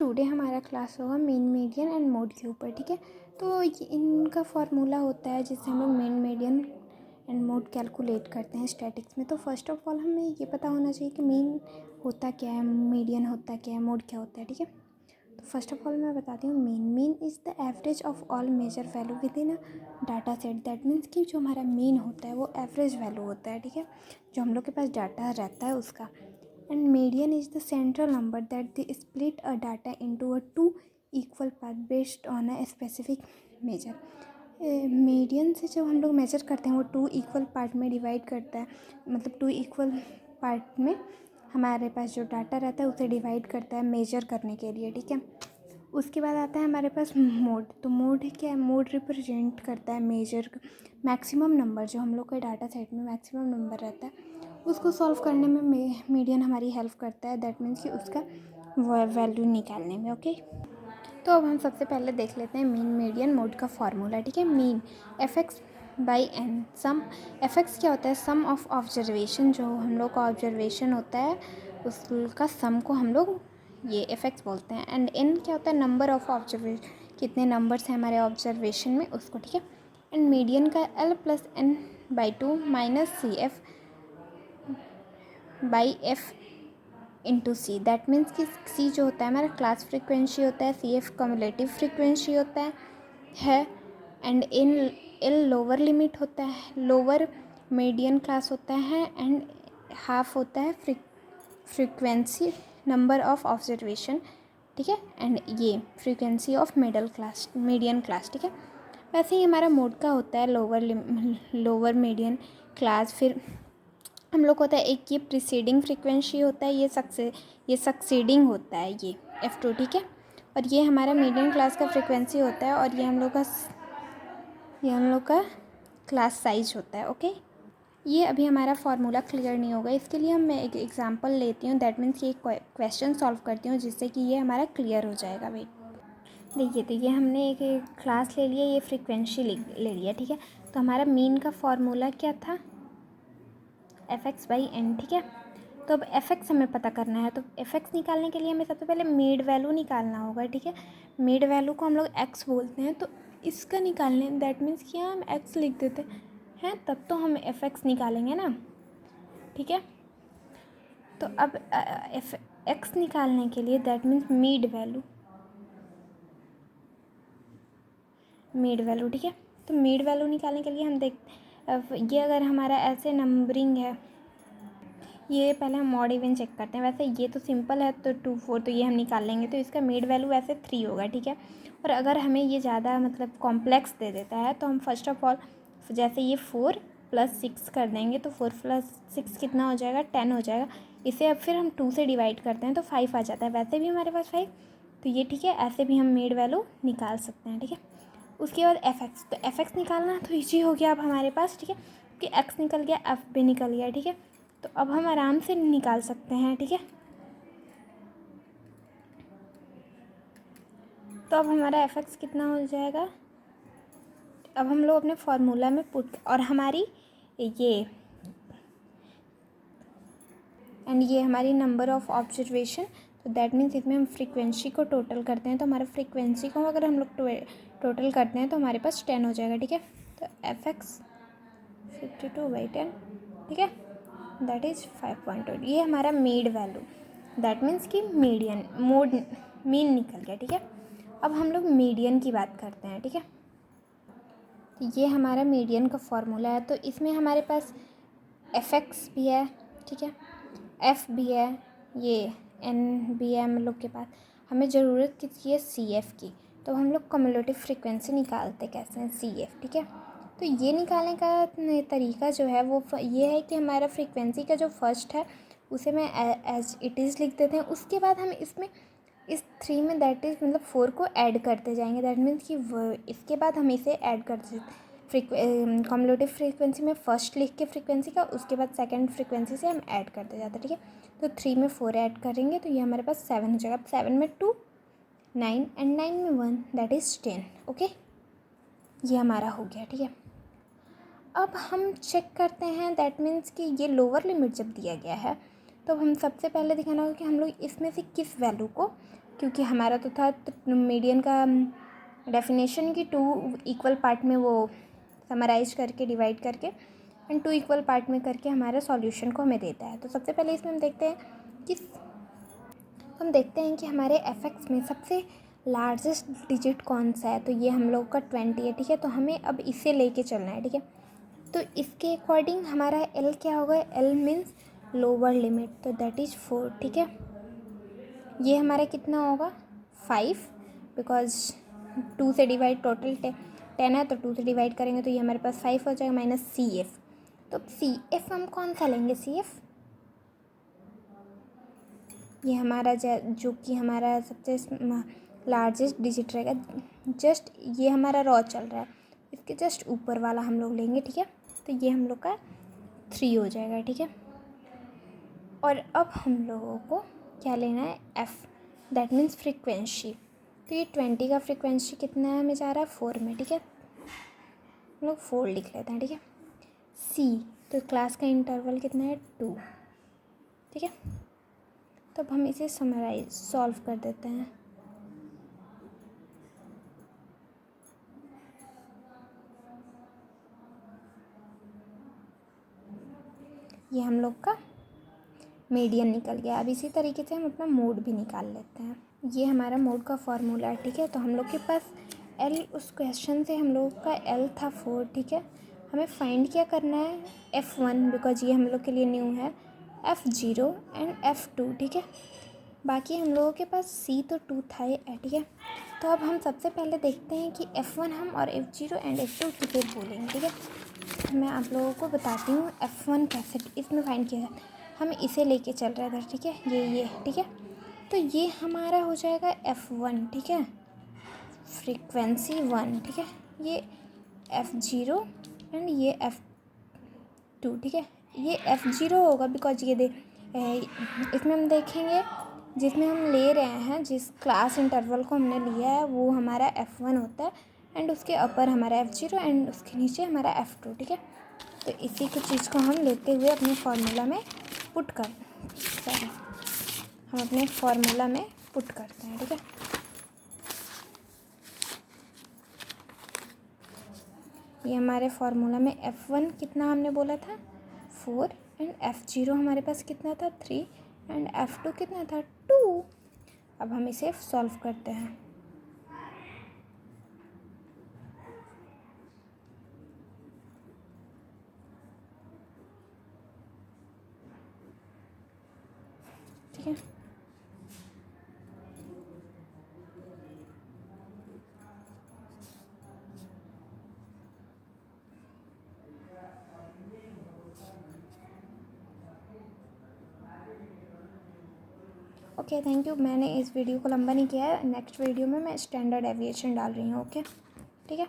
Today हमारा class होगा mean median and mode के ऊपर। ठीक है, तो ये इनका फार्मूला होता है जिससे हम लोग mean median and mode calculate करते हैं स्टैटिक्स में। तो फर्स्ट ऑफ ऑल हमें ये पता होना चाहिए कि मीन होता क्या है, मीडियन होता क्या है, मोड क्या होता है। ठीक है, तो फर्स्ट ऑफ ऑल मैं बताती हूँ mean is the average of all major value with in a data set. That means कि जो हमारा मीन होता है वो एवरेज वैल्यू होता है। ठीक है, जो हम लोग के पास डाटा रहता है उसका। And median is the central number that they split a data into a two equal part based on a specific measure. Median से जब हम लोग मेजर करते हैं वो टू इक्वल पार्ट में डिवाइड करता है, मतलब टू इक्वल पार्ट में हमारे पास जो डाटा रहता है उसे डिवाइड करता है मेजर करने के लिए। ठीक है, उसके बाद आता है हमारे पास मोड। तो मोड क्या है, मोड रिप्रेजेंट करता है मेजर मैक्सिमम नंबर, जो हम लोग के डाटा सेट में मैक्सिमम नंबर रहता है उसको सॉल्व करने में मीडियन हमारी हेल्प करता है। दैट मीन्स कि उसका वैल्यू निकालने में। ओके, तो अब हम सबसे पहले देख लेते हैं मीन मीडियन मोड का फार्मूला। ठीक है, mean F X by N. Sum F क्या होता है, सम ऑफ ऑब्जर्वेशन, जो हम लोग का ऑब्जर्वेशन होता है उसका सम को हम लोग ये एफ बोलते हैं। एंड एन क्या होता है, नंबर ऑफ ऑब्जर्वेशन, कितने नंबर्स हैं हमारे ऑब्जर्वेशन में उसको। ठीक है, एंड मीडियन का L plus N by two minus C F by F into C. That means कि सी जो होता है हमारा क्लास फ्रिक्वेंसी होता है, सी एफ कम्युलेटिव फ्रिक्वेंसी होता है and in L lower limit होता है, लोअर मीडियन क्लास होता है एंड हाफ होता है फ्रिक्वेंसी नंबर ऑफ ऑब्जर्वेशन। ठीक है, एंड ये frequency of middle class median class. ठीक है, वैसे ही हमारा मोड का होता है लोअर मीडियन क्लास, फिर हम लोग को होता है एक ये प्रीसीडिंग फ्रीक्वेंसी होता है, ये सक्सीडिंग होता है ये F2। ठीक है, और ये हमारा मीडियम क्लास का फ्रीक्वेंसी होता है और ये हम लोग का क्लास साइज होता है। ओके, ये अभी हमारा फार्मूला क्लियर नहीं होगा, इसके लिए मैं एक एग्जांपल लेती हूँ। दैट मीन्स कि एक क्वेश्चन सॉल्व करती हूँ जिससे कि ये हमारा क्लियर हो जाएगा। वेट देखिए, तो ये हमने एक क्लास ले लिया, ये फ्रीक्वेंसी ले लिया। ठीक है, तो हमारा मीन का फार्मूला क्या था, एफ बाई एन। ठीक है, तो अब एफ हमें पता करना है, तो एफ निकालने के लिए हमें सबसे पहले मीड वैल्यू निकालना होगा। ठीक है, मीड वैल्यू को हम लोग एक्स बोलते हैं, तो इसका निकालने दैट मीन्स कि हम एक्स लिख देते हैं, तब तो हम एफ निकालेंगे ना। ठीक है, तो अब एफ एक्स निकालने के लिए दैट मीन्स मीड वैल्यू। ठीक है, तो मीड वैल्यू निकालने के लिए हम ये अगर हमारा ऐसे नंबरिंग है, ये पहले हम मॉड इवन चेक करते हैं। वैसे ये तो सिंपल है, तो 2 4 तो ये हम निकाल लेंगे, तो इसका मीड वैल्यू वैसे 3 होगा। ठीक है, और अगर हमें ये ज़्यादा मतलब कॉम्प्लेक्स दे देता है तो हम फर्स्ट ऑफ ऑल जैसे ये 4 + 6 कर देंगे, तो 4 + 6 कितना हो जाएगा, 10 हो जाएगा। इसे अब फिर हम 2 से डिवाइड करते हैं तो 5 आ जाता है। वैसे भी हमारे पास 5, तो ये ठीक है, ऐसे भी हम मीड वैल्यू निकाल सकते हैं। ठीक है, उसके बाद एफ तो एफ निकालना तो ईजी हो गया अब हमारे पास। ठीक है, कि एक्स निकल गया, एफ भी निकल गया। ठीक है, तो अब हम आराम से निकाल सकते हैं। ठीक है, तो अब हमारा एफ कितना हो जाएगा, अब हम लोग अपने फार्मूला में पुट, और हमारी ये एंड ये हमारी नंबर ऑफ ऑब्जर्वेशन, तो दैट मीन्स इसमें हम फ्रीक्वेंसी को टोटल करते हैं, तो हमारा फ्रीक्वेंसी को अगर हम लोग टोटल करते हैं तो हमारे पास 10 हो जाएगा। ठीक है, तो एफ 52/10। ठीक है, दैट इज़ 5.8। ये हमारा मीड वैल्यू, दैट मीन्स कि मीन निकल गया। ठीक है, अब हम लोग मीडियन की बात करते हैं। ठीक है, तो ये हमारा मीडियन का फार्मूला है, तो इसमें हमारे पास एफ भी है। ठीक है, एफ भी है, ये एन भी है हम लोग के पास। हमें ज़रूरत किसकी है, सी एफ की, तो हम लोग कम्युलेटिव फ्रीक्वेंसी निकालते कैसे हैं, सी एफ। ठीक है, तो ये निकालने का तरीका जो है वो ये है कि हमारा फ्रीक्वेंसी का जो फर्स्ट है उसे मैं एज इट इज़ लिख देते हैं। उसके बाद हम इसमें इस 3 में दैट इज़ मतलब 4 को ऐड करते जाएंगे। दैट मीन्स कि इसके बाद हम इसे ऐड करते कम्युलेटिव फ्रीक्वेंसी में फर्स्ट लिख के फ्रीक्वेंसी का, उसके बाद सेकंड फ्रीक्वेंसी से हम ऐड करते जाते हैं। ठीक है, तो 3 में 4 ऐड करेंगे तो ये हमारे पास 7 हो जाएगा। 7 में 2 9 एंड 9 में 1 दैट इज़ 10। ओके, ये हमारा हो गया। ठीक है, अब हम चेक करते हैं, दैट मीन्स कि ये लोअर लिमिट जब दिया गया है तो हम सबसे पहले दिखाना होगा कि हम लोग इसमें से किस वैल्यू को क्योंकि हमारा तो था मीडियन का डेफिनेशन की 2 इक्वल पार्ट में वो समराइज करके डिवाइड करके एंड 2 इक्वल पार्ट में करके हमारे सॉल्यूशन को हमें देता है। तो सबसे पहले इसमें हम देखते हैं कि हमारे एफ में सबसे लार्जेस्ट डिजिट कौन सा है। तो ये हम लोग का 20 है, ठीक है। तो हमें अब इसे लेके चलना है, ठीक है। तो इसके अकॉर्डिंग हमारा एल क्या होगा, एल मीन्स लोअर लिमिट, तो दैट इज़ 4, ठीक है। ये हमारा कितना होगा 5, बिकॉज 2 से डिवाइड टोटल 10 है, तो 2 से डिवाइड करेंगे तो ये हमारे पास 5 हो जाएगा माइनस सी एफ। तो सी एफ हम कौन सा लेंगे, सी एफ ये हमारा जो कि हमारा सबसे लार्जेस्ट डिजिट रहेगा, जस्ट ये हमारा रॉ चल रहा है, इसके जस्ट ऊपर वाला हम लोग लेंगे, ठीक है। तो ये हम लोग का 3 हो जाएगा, ठीक है। और अब हम लोगों को क्या लेना है, एफ़, दैट मीन्स फ्रीक्वेंसी। तो ये 20 का फ्रीक्वेंसी कितना है हमें जा रहा है 4 में, ठीक है। हम लोग 4 लिख लेते हैं, ठीक है। सी, तो क्लास का इंटरवल कितना है 2, ठीक है। तो अब हम इसे सॉल्व कर देते हैं। ये हम लोग का मीडियन निकल गया। अब इसी तरीके से हम अपना मोड भी निकाल लेते हैं। ये हमारा मोड का फॉर्मूला है, ठीक है। तो हम लोग के पास एल, उस क्वेश्चन से हम लोग का एल था 4, ठीक है। हमें फाइंड क्या करना है, F1, बिकॉज ये हम लोग के लिए न्यू है, F0 एंड F2, ठीक है। बाकी हम लोगों के पास C तो 2 था ही है, ठीक है। तो अब हम सबसे पहले देखते हैं कि F1 हम और F0 एंड F2 किसे बोलेंगे, ठीक है। मैं आप लोगों को बताती हूँ F1 कैसे इसमें फाइंड किया जाए। हम इसे लेके चल रहे थे, ठीक है, ये ठीक है। तो ये हमारा हो जाएगा F1, ठीक है, फ्रीक्वेंसी 1, ठीक है। ये F0 एंड ये F2, ठीक है। ये F0 होगा बिकॉज ये इसमें हम देखेंगे जिसमें हम ले रहे हैं, जिस क्लास इंटरवल को हमने लिया है वो हमारा F1 होता है एंड उसके अपर हमारा F0 एंड उसके नीचे हमारा F2, ठीक है। तो इसी को चीज़ को हम लेते हुए अपने फार्मूला में पुट करते हैं, ठीक है। ये हमारे फार्मूला में F1 कितना हमने बोला था 4 एंड F0 हमारे पास कितना था 3 एंड F2 कितना था 2। अब हम इसे सॉल्व करते हैं। ठीक है, ओके, थैंक यू। मैंने इस वीडियो को लंबा नहीं किया है, नेक्स्ट वीडियो में मैं स्टैंडर्ड एविएशन डाल रही हूँ, ओके, ठीक है।